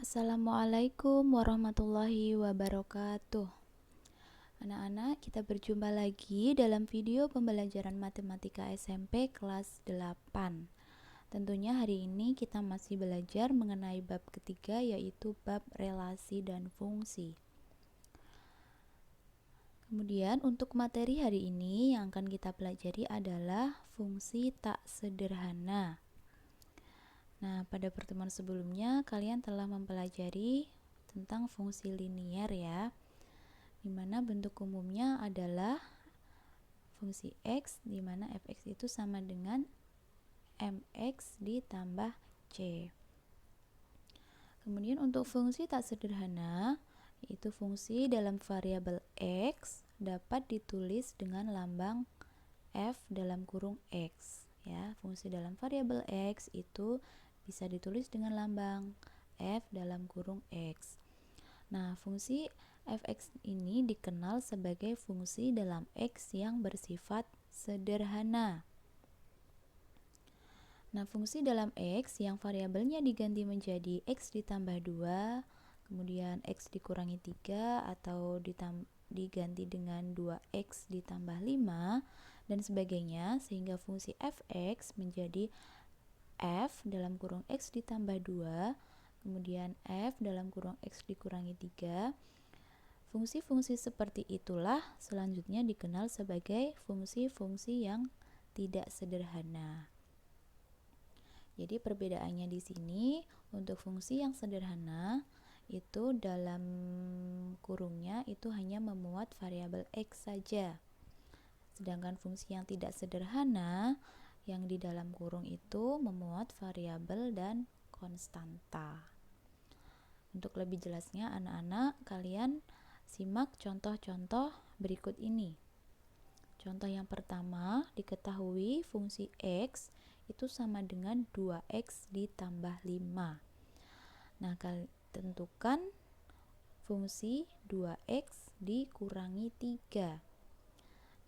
Assalamualaikum warahmatullahi wabarakatuh. Anak-anak, kita berjumpa lagi dalam video pembelajaran matematika SMP kelas 8. Tentunya hari ini kita masih belajar mengenai bab ketiga, yaitu bab relasi dan fungsi. Kemudian untuk materi hari ini yang akan kita pelajari adalah fungsi tak sederhana. Nah, pada pertemuan sebelumnya kalian telah mempelajari tentang fungsi linier ya, dimana bentuk umumnya adalah fungsi x, dimana fx itu sama dengan mx ditambah c. Kemudian untuk fungsi tak sederhana, yaitu fungsi dalam variabel x dapat ditulis dengan lambang f dalam kurung x ya. Fungsi dalam variabel x itu bisa ditulis dengan lambang f dalam kurung x. Nah, fungsi fx ini dikenal sebagai fungsi dalam x yang bersifat sederhana. Nah, fungsi dalam x yang variabelnya diganti menjadi x ditambah 2, kemudian x dikurangi 3, atau diganti dengan 2x ditambah 5, dan sebagainya, sehingga fungsi fx menjadi f dalam kurung x ditambah 2, kemudian f dalam kurung x dikurangi 3. Fungsi-fungsi seperti itulah selanjutnya dikenal sebagai fungsi-fungsi yang tidak sederhana. Jadi perbedaannya di sini, untuk fungsi yang sederhana itu dalam kurungnya itu hanya memuat variabel x saja. Sedangkan fungsi yang tidak sederhana yang di dalam kurung itu memuat variabel dan konstanta. Untuk lebih jelasnya, anak-anak kalian simak contoh-contoh berikut ini. Contoh yang pertama, diketahui fungsi x itu sama dengan 2x ditambah 5. Nah, tentukan fungsi 2x dikurangi 3.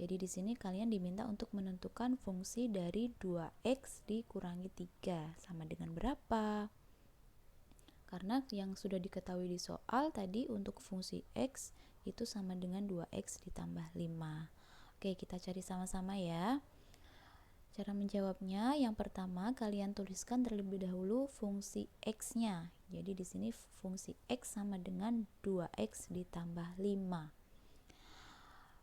Jadi di sini kalian diminta untuk menentukan fungsi dari 2x dikurangi 3 sama dengan berapa? Karena yang sudah diketahui di soal tadi untuk fungsi x itu sama dengan 2x ditambah 5. Oke, kita cari sama-sama ya. Cara menjawabnya, yang pertama kalian tuliskan terlebih dahulu fungsi x-nya. Jadi di sini fungsi x sama dengan 2x ditambah 5.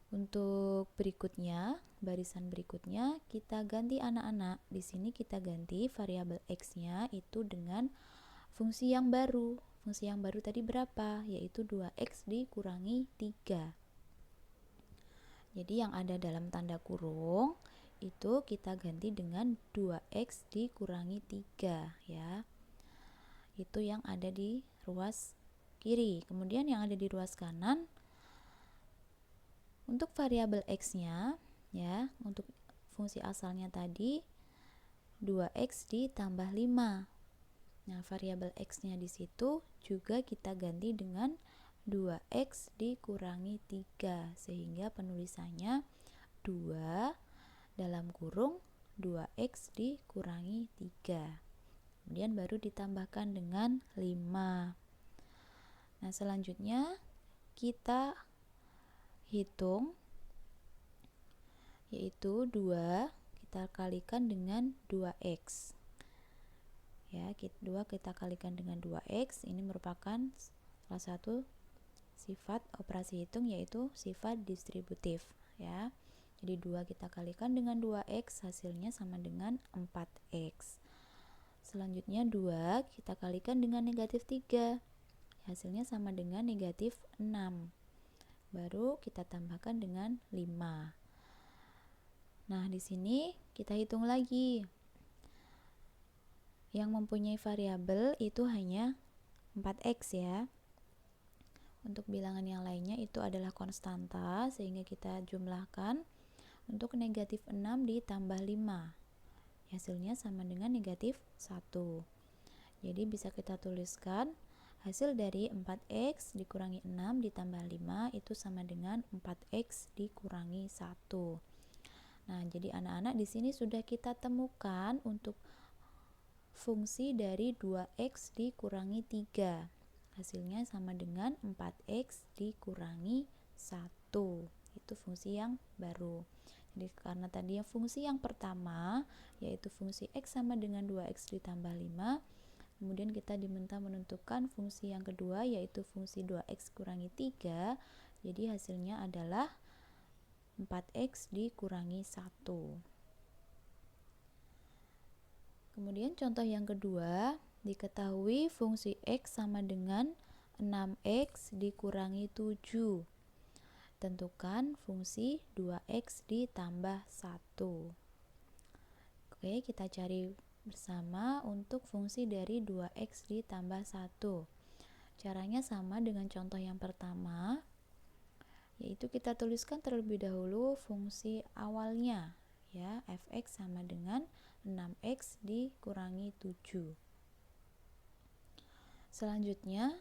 Untuk berikutnya, barisan berikutnya kita ganti anak-anak. Di sini kita ganti variabel x-nya itu dengan fungsi yang baru. Fungsi yang baru tadi berapa? Yaitu 2x dikurangi 3. Jadi yang ada dalam tanda kurung itu kita ganti dengan 2x dikurangi 3 ya. Itu yang ada di ruas kiri. Kemudian yang ada di ruas kanan, untuk variabel x-nya ya, untuk fungsi asalnya tadi 2x ditambah 5. Nah, variabel x-nya di situ juga kita ganti dengan 2x dikurangi 3 sehingga penulisannya 2 dalam kurung 2x dikurangi 3. Kemudian baru ditambahkan dengan 5. Nah, selanjutnya kita hitung, yaitu 2 kita kalikan dengan 2x ya. 2 kita kalikan dengan 2x, ini merupakan salah satu sifat operasi hitung, yaitu sifat distributif ya. Jadi 2 kita kalikan dengan 2x, hasilnya sama dengan 4x. Selanjutnya 2 kita kalikan dengan negatif 3, hasilnya sama dengan negatif 6. Baru kita tambahkan dengan 5. Nah, di sini kita hitung lagi. Yang mempunyai variabel itu hanya 4x ya. Untuk bilangan yang lainnya itu adalah konstanta, sehingga kita jumlahkan. Untuk negatif 6 ditambah 5, hasilnya sama dengan negatif 1. Jadi bisa kita tuliskan hasil dari 4x dikurangi 6 ditambah 5 itu sama dengan 4x dikurangi 1. Nah, jadi anak-anak di sini sudah kita temukan untuk fungsi dari 2x dikurangi 3. hasilnya sama dengan 4x dikurangi 1. Itu fungsi yang baru. Jadi karena tadi yang fungsi yang pertama yaitu fungsi x sama dengan 2x ditambah 5, kemudian kita diminta menentukan fungsi yang kedua yaitu fungsi 2x kurangi 3. Jadi hasilnya adalah 4x dikurangi 1. Kemudian contoh yang kedua, diketahui fungsi x sama dengan 6x dikurangi 7. Tentukan fungsi 2x ditambah 1. Oke, kita cari bersama untuk fungsi dari 2x ditambah 1. Caranya sama dengan contoh yang pertama, yaitu kita tuliskan terlebih dahulu fungsi awalnya, ya, fx sama dengan 6x dikurangi 7. Selanjutnya,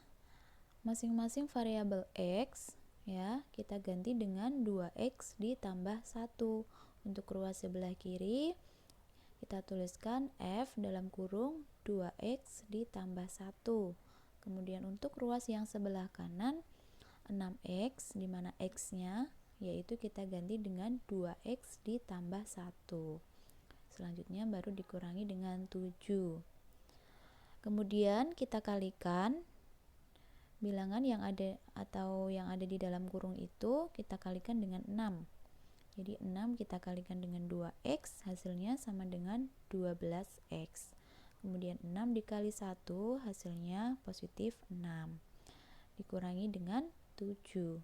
masing-masing variabel x, ya, kita ganti dengan 2x ditambah 1. Untuk ruas sebelah kiri, kita tuliskan f dalam kurung 2x ditambah 1. Kemudian untuk ruas yang sebelah kanan, 6x, di mana x-nya yaitu kita ganti dengan 2x ditambah 1. Selanjutnya baru dikurangi dengan 7. Kemudian kita kalikan bilangan yang ada atau yang ada di dalam kurung itu, kita kalikan dengan 6. Jadi 6 kita kalikan dengan 2x, hasilnya sama dengan 12x. Kemudian 6 dikali 1 hasilnya positif 6. Dikurangi dengan 7.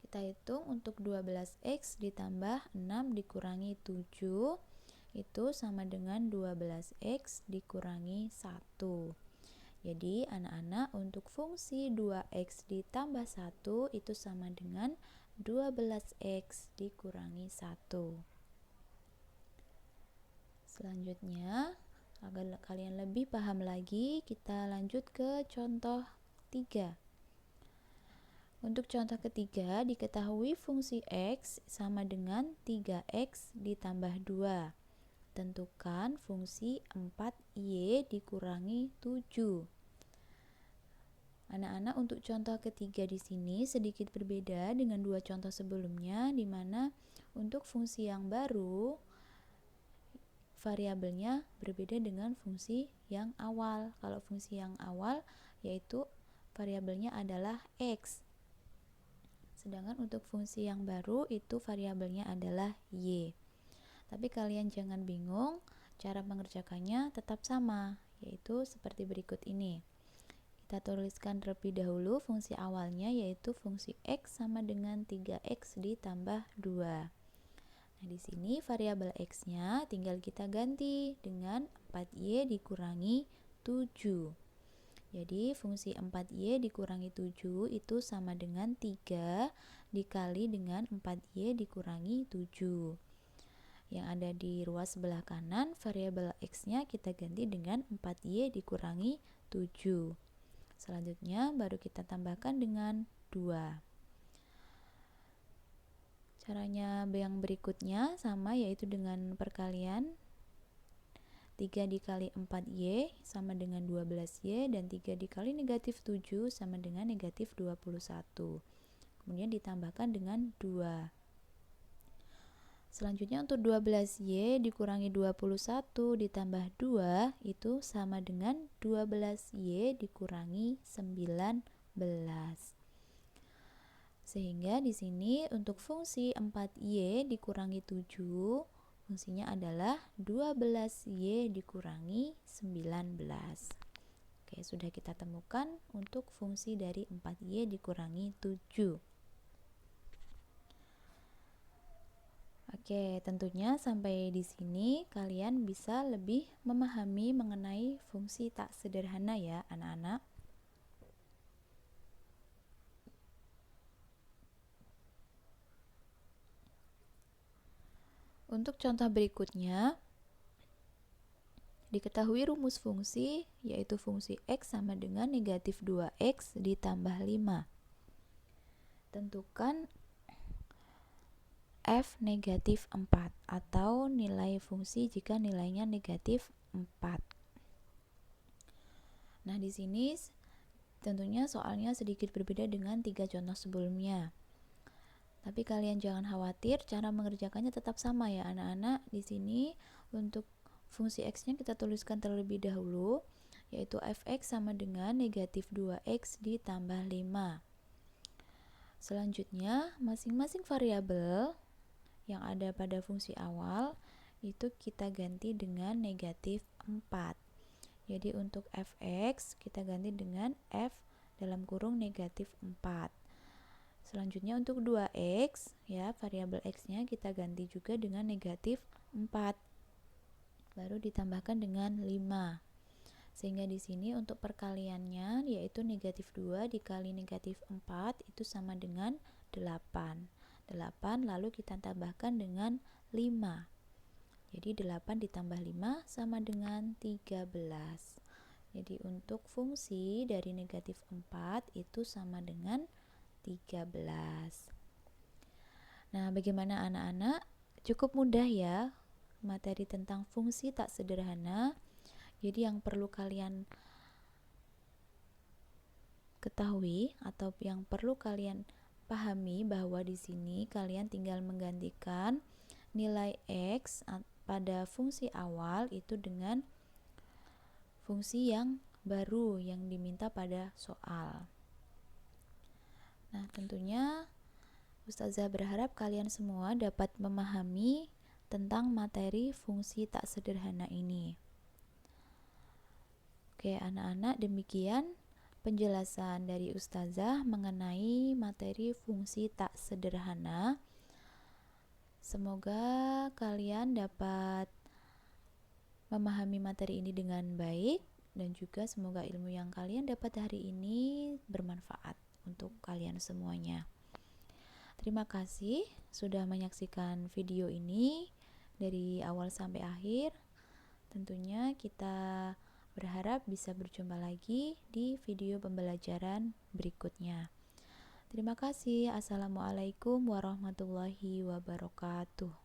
Kita hitung untuk 12x ditambah 6 dikurangi 7 itu sama dengan 12x dikurangi 1. Jadi anak-anak, untuk fungsi 2x ditambah 1 itu sama dengan 12x dikurangi 1. Selanjutnya, agar kalian lebih paham lagi, kita lanjut ke contoh 3. Untuk contoh ketiga, diketahui fungsi x sama dengan 3x ditambah 2. Tentukan fungsi 4y dikurangi 7. Anak-anak, untuk contoh ketiga di sini sedikit berbeda dengan dua contoh sebelumnya, di mana untuk fungsi yang baru variabelnya berbeda dengan fungsi yang awal. Kalau fungsi yang awal yaitu variabelnya adalah x. Sedangkan untuk fungsi yang baru itu variabelnya adalah y. Tapi kalian jangan bingung, cara mengerjakannya tetap sama, yaitu seperti berikut ini. Kita tuliskan terlebih dahulu fungsi awalnya, yaitu fungsi x sama dengan 3x ditambah 2. Nah, di sini variabel x-nya tinggal kita ganti dengan 4y dikurangi 7. Jadi fungsi 4y dikurangi 7 itu sama dengan 3 dikali dengan 4y dikurangi 7. Yang ada di ruas sebelah kanan, variabel x-nya kita ganti dengan 4y dikurangi 7. Selanjutnya baru kita tambahkan dengan 2. Caranya yang berikutnya sama, yaitu dengan perkalian. 3 dikali 4y sama dengan 12y, dan 3 dikali negatif 7 sama dengan negatif 21. Kemudian ditambahkan dengan 2. Selanjutnya untuk 12y dikurangi 21 ditambah 2 itu sama dengan 12y dikurangi 19. Sehingga di sini untuk fungsi 4y dikurangi 7, fungsinya adalah 12y dikurangi 19. Oke, sudah kita temukan untuk fungsi dari 4y dikurangi 7. Oke, tentunya sampai di sini kalian bisa lebih memahami mengenai fungsi tak sederhana ya, anak-anak. Untuk contoh berikutnya, diketahui rumus fungsi, yaitu fungsi x sama dengan negatif 2x ditambah 5. Tentukan f negatif 4 atau nilai fungsi jika nilainya negatif 4. Nah, di sini Tentunya soalnya sedikit berbeda dengan 3 contoh sebelumnya. Tapi kalian jangan khawatir, cara mengerjakannya tetap sama ya anak-anak. Di sini untuk fungsi x-nya kita tuliskan terlebih dahulu, yaitu fx sama dengan negatif 2x ditambah 5. Selanjutnya, masing-masing variabel yang ada pada fungsi awal itu kita ganti dengan negatif 4. Jadi untuk fx kita ganti dengan f dalam kurung negatif 4. Selanjutnya untuk 2x ya, variabel x-nya kita ganti juga dengan negatif 4. Baru ditambahkan dengan 5. Sehingga di sini untuk perkaliannya yaitu negatif 2 dikali negatif 4 itu sama dengan 8. 8 lalu kita tambahkan dengan 5. Jadi 8 ditambah 5 sama dengan 13. Jadi untuk fungsi dari negatif 4 itu sama dengan 13. Nah, bagaimana anak-anak? Cukup mudah ya materi tentang fungsi tak sederhana. Jadi yang perlu kalian ketahui atau yang perlu kalian pahami bahwa di sini kalian tinggal menggantikan nilai x pada fungsi awal itu dengan fungsi yang baru yang diminta pada soal. Nah, tentunya Ustazah berharap kalian semua dapat memahami tentang materi fungsi tak sederhana ini. Oke, anak-anak, demikian penjelasan dari Ustazah mengenai materi fungsi tak sederhana. Semoga kalian dapat memahami materi ini dengan baik dan juga semoga ilmu yang kalian dapat hari ini bermanfaat untuk kalian semuanya. Terima kasih sudah menyaksikan video ini dari awal sampai akhir. Tentunya kita berharap bisa berjumpa lagi di video pembelajaran berikutnya. Terima kasih. Assalamualaikum warahmatullahi wabarakatuh.